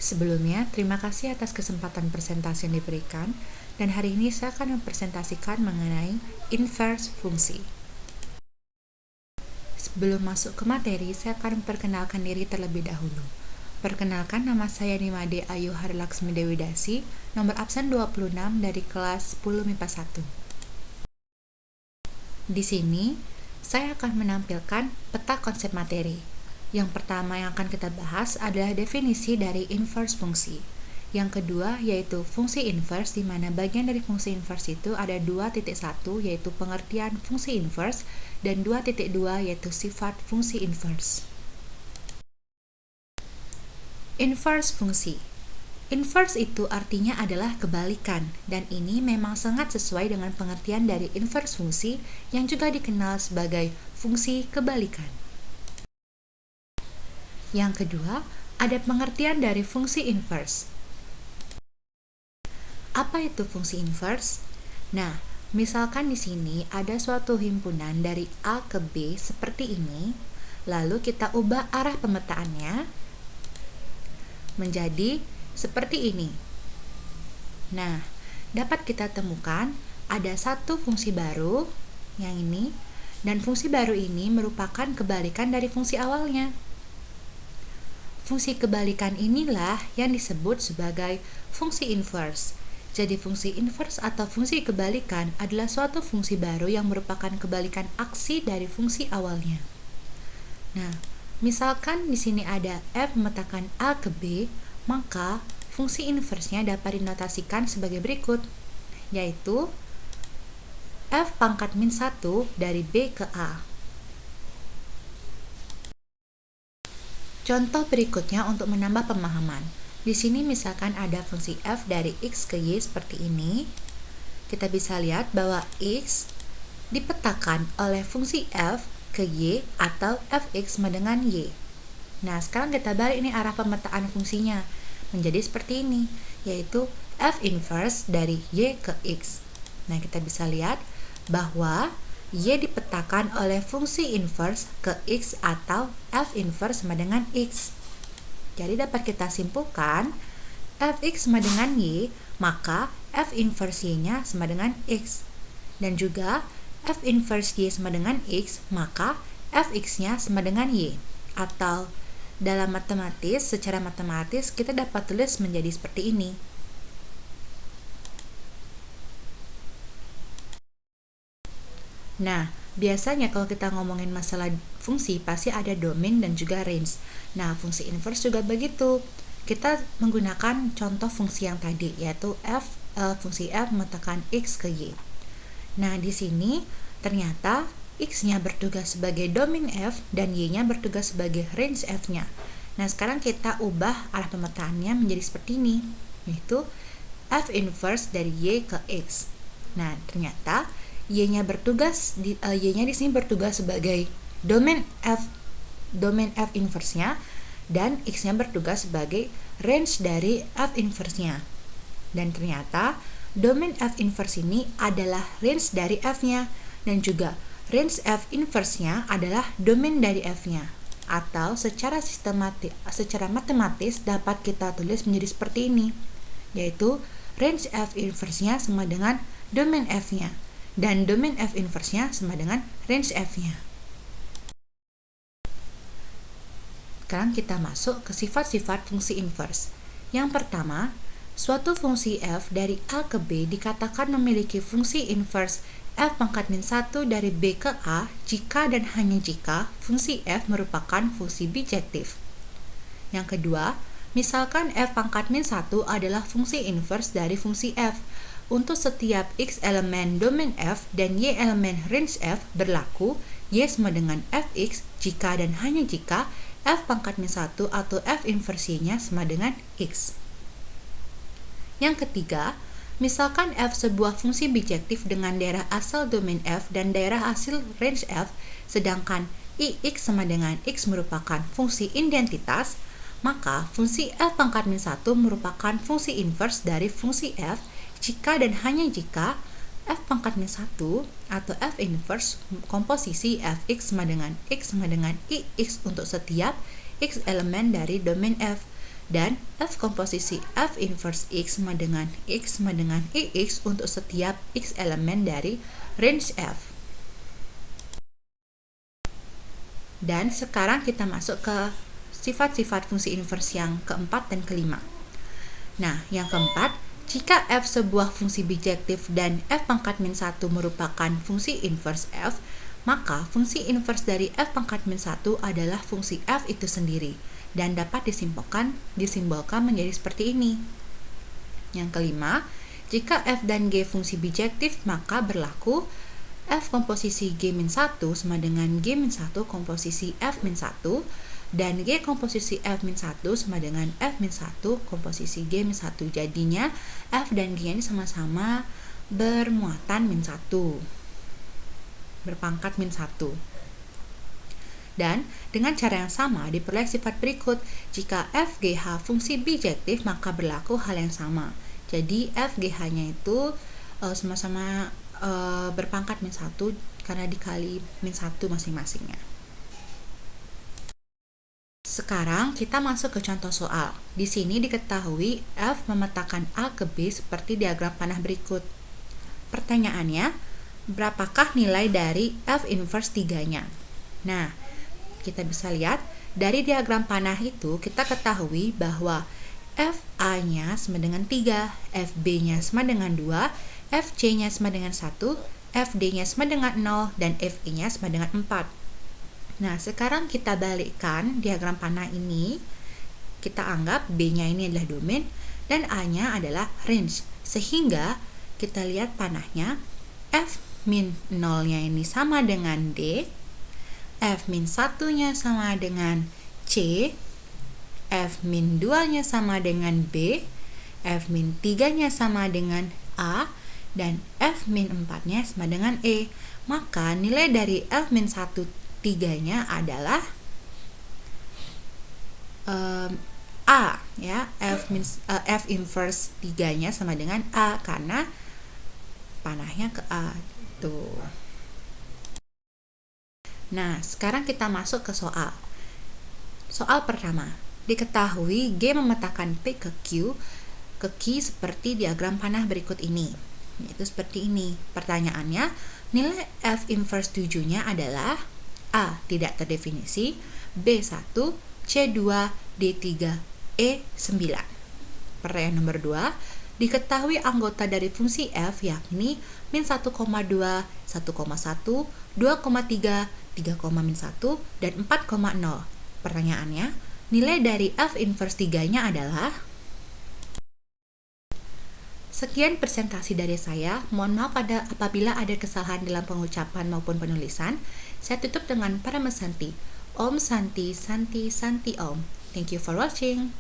Sebelumnya, terima kasih atas kesempatan presentasi yang diberikan, dan hari ini saya akan mempresentasikan mengenai inverse fungsi. Sebelum masuk ke materi, saya akan memperkenalkan diri terlebih dahulu. Perkenalkan, nama saya Nimade Ayu Harilaksmi Dewi Dasi, nomor absen 26 dari kelas 10 MIPA 1. Di sini, saya akan menampilkan peta konsep materi. Yang pertama yang akan kita bahas adalah definisi dari inverse fungsi. Yang kedua yaitu fungsi inverse, di mana bagian dari fungsi inverse itu ada 2.1 yaitu pengertian fungsi inverse dan 2.2 yaitu sifat fungsi inverse. Inverse fungsi. Inverse itu artinya adalah kebalikan, dan ini memang sangat sesuai dengan pengertian dari inverse fungsi yang juga dikenal sebagai fungsi kebalikan. Yang kedua, ada pengertian dari fungsi inverse. Apa itu fungsi inverse? Nah, misalkan di sini ada suatu himpunan dari A ke B seperti ini, lalu kita ubah arah pemetaannya menjadi seperti ini. Nah, dapat kita temukan ada satu fungsi baru, yang ini, dan fungsi baru ini merupakan kebalikan dari fungsi awalnya. Fungsi kebalikan inilah yang disebut sebagai fungsi inverse. Jadi fungsi inverse atau fungsi kebalikan adalah suatu fungsi baru yang merupakan kebalikan aksi dari fungsi awalnya. Nah, misalkan di sini ada f memetakan A ke B, maka fungsi inversenya dapat dinotasikan sebagai berikut, yaitu f pangkat min 1 dari B ke A. Contoh berikutnya untuk menambah pemahaman. Di sini misalkan ada fungsi f dari x ke y seperti ini. Kita bisa lihat bahwa x dipetakan oleh fungsi f ke y atau fx sama dengan y. Nah, sekarang kita balik ini arah pemetaan fungsinya menjadi seperti ini, yaitu f inverse dari y ke x. Nah, kita bisa lihat bahwa y dipetakan oleh fungsi inverse ke x atau f inverse sama dengan x. Jadi dapat kita simpulkan fx sama dengan y, maka f inverse y-nya sama dengan x. Dan juga f inverse y sama dengan x, maka fx-nya sama dengan y. Atau dalam secara matematis kita dapat tulis menjadi seperti ini. Nah, biasanya kalau kita ngomongin masalah fungsi pasti ada domain dan juga range. Nah, fungsi inverse juga begitu. Kita menggunakan contoh fungsi yang tadi, yaitu fungsi f memetakan x ke y. Nah, di sini ternyata x-nya bertugas sebagai domain f dan y-nya bertugas sebagai range f-nya. Nah, sekarang kita ubah arah pemetaannya menjadi seperti ini, yaitu f inverse dari y ke x. Nah, ternyata y-nya di sini bertugas sebagai domain f inverse-nya, dan x-nya bertugas sebagai range dari f inverse-nya. Dan ternyata domain f inverse ini adalah range dari f-nya, dan juga range f inverse-nya adalah domain dari f-nya. Atau secara matematis dapat kita tulis menjadi seperti ini, yaitu range f inverse-nya sama dengan domain f-nya, dan domain f inverse-nya sama dengan range f-nya. Sekarang kita masuk ke sifat-sifat fungsi inverse. Yang pertama, suatu fungsi f dari A ke B dikatakan memiliki fungsi inverse f pangkat min 1 dari B ke A jika dan hanya jika fungsi f merupakan fungsi bijektif. Yang kedua, misalkan f pangkat min 1 adalah fungsi inverse dari fungsi f. Untuk setiap x elemen domain f dan y elemen range f berlaku y sama dengan fx jika dan hanya jika f pangkat min 1 atau f inverse y-nya sama dengan x. Yang ketiga, misalkan f sebuah fungsi bijektif dengan daerah asal domain f dan daerah hasil range f, sedangkan ix sama dengan x merupakan fungsi identitas, maka fungsi f pangkat min 1 merupakan fungsi inverse dari fungsi f jika dan hanya jika f pangkat min 1 atau f inverse komposisi fx sama dengan x sama dengan ix untuk setiap x elemen dari domain f. dan F komposisi F inverse X sama dengan EX untuk setiap X elemen dari range F. Dan sekarang kita masuk ke sifat-sifat fungsi inverse yang keempat dan kelima. Nah, yang keempat, jika F sebuah fungsi bijektif dan F pangkat min 1 merupakan fungsi inverse F, maka fungsi inverse dari F pangkat min 1 adalah fungsi F itu sendiri dan dapat disimbolkan menjadi seperti ini. Yang kelima, jika F dan G fungsi bijektif, maka berlaku F komposisi G-1 sama dengan G-1 komposisi F-1 dan G komposisi F-1 sama dengan F-1 komposisi G-1. Jadinya F dan G ini sama-sama bermuatan min 1, berpangkat min 1. Dan dengan cara yang sama diperoleh sifat berikut. Jika FGH fungsi bijektif, maka berlaku hal yang sama. Jadi FGH-nya itu sama-sama berpangkat min 1 karena dikali min 1 masing-masingnya. Sekarang kita masuk ke contoh soal. Di sini diketahui F memetakan A ke B seperti diagram panah berikut. Pertanyaannya, berapakah nilai dari F inverse 3-nya? Nah, kita bisa lihat dari diagram panah itu kita ketahui bahwa FA-nya sama dengan 3, FB-nya sama dengan 2, FC-nya sama dengan 1, FD-nya sama dengan 0, dan FE-nya sama dengan 4. Nah, sekarang kita balikkan diagram panah ini. Kita anggap B-nya ini adalah domain dan A-nya adalah range. Sehingga kita lihat panahnya, F-0-nya ini sama dengan D, F-1-nya sama dengan C, F-2-nya sama dengan B, F-3-nya sama dengan A, dan F-4-nya sama dengan E. Maka nilai dari F-1 3-nya adalah A, ya. F inverse 3-nya sama dengan A karena panahnya ke A. Tuh. Nah, sekarang kita masuk ke soal. Soal pertama, diketahui G memetakan P ke Q seperti diagram panah berikut ini. Yaitu seperti ini. Pertanyaannya, nilai F inverse 7-nya adalah A. Tidak terdefinisi, B1, C2, D3, E9. Pertanyaan nomor 2, diketahui anggota dari fungsi F yakni min 1,2, 1,1, 2,3, 3,-1, dan 4,0. Pertanyaannya, nilai dari F inverse 3-nya adalah. Sekian presentasi dari saya. Mohon maaf apabila ada kesalahan dalam pengucapan maupun penulisan. Saya tutup dengan Paramasanti. Om Santi Santi Santi Om. Thank you for watching.